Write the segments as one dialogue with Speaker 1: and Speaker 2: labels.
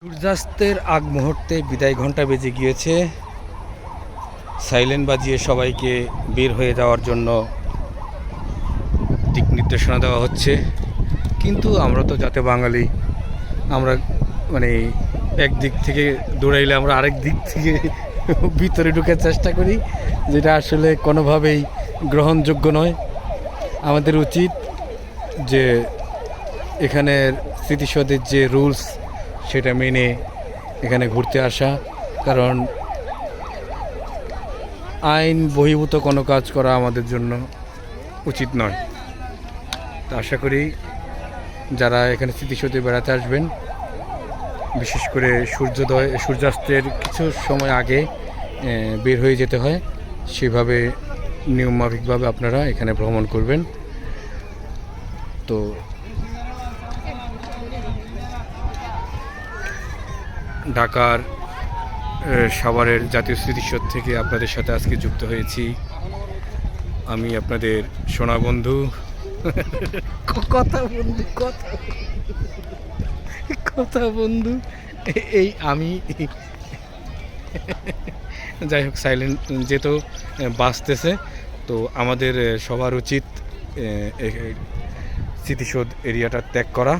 Speaker 1: সূর্যাস্তের আগ মুহূর্তে বিদায় ঘণ্টা বেজে গিয়েছে। সাইলেন্ট বাজিয়ে সবাইকে বের হয়ে যাওয়ার জন্য দিক নির্দেশনা দেওয়া হচ্ছে। কিন্তু আমরা তো যাতে বাঙালি, আমরা একদিক থেকে দৌড়াইলে আমরা আরেক দিক থেকে ভিতরে ঢুকার চেষ্টা করি, যেটা আসলে কোনোভাবেই গ্রহণযোগ্য নয়। আমাদের উচিত যে এখানের স্মৃতিসৌধের যে রুলস সেটা মেনে এখানে ঘুরতে আসা, কারণ আইন বহির্ভূত কোনো কাজ করা আমাদের জন্য উচিত নয়। তো আশা করি যারা এখানে স্মৃতিসৌধে বেড়াতে আসবেন, বিশেষ করে সূর্যাস্তের কিছু সময় আগে বের হয়ে যেতে হয়, সেভাবে নিয়মমাফিকভাবে আপনারা এখানে ভ্রমণ করবেন। তো ঢাকার সাভারের জাতীয় স্মৃতিসৌধ থেকে আপনাদের সাথে আজকে যুক্ত হয়েছি আমি, আপনাদের সোনা বন্ধু কথা বন্ধু এই আমি। যাই হোক, সাইলেন্ট যেহেতু বাঁচতেছে, তো আমাদের সবার উচিত স্মৃতিসৌধ এরিয়াটা ত্যাগ করা,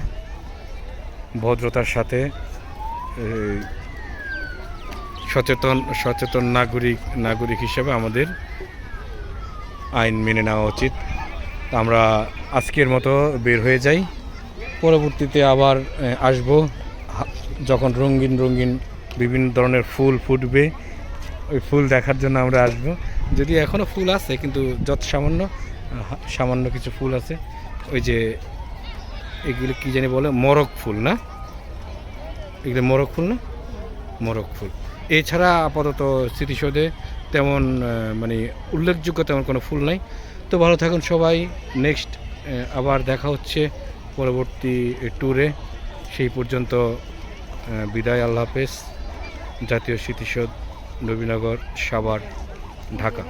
Speaker 1: ভদ্রতার সাথে সচেতন নাগরিক হিসেবে আমাদের আইন মেনে নেওয়া উচিত। আমরা আজকের মতো বের হয়ে যাই, পরবর্তীতে আবার আসব যখন রঙিন বিভিন্ন ধরনের ফুল ফুটবে, ওই ফুল দেখার জন্য আমরা আসব। যদি এখনও ফুল আছে, কিন্তু যত সামান্য কিছু ফুল আছে, ওই যে এগুলো কী জানি বলে, মোরগ ফুল না, এগুলো মোরগ ফুল। এছাড়া আপাতত স্মৃতিসৌধে তেমন উল্লেখযোগ্য তেমন কোনো ফুল নাই। তো ভালো থাকুন সবাই, নেক্সট আবার দেখা হচ্ছে পরবর্তী ট্যুরে। সেই পর্যন্ত বিদায়, আল্লাহ হাফেজ। জাতীয় স্মৃতিসৌধ, নবীনগর, সাভার, ঢাকা।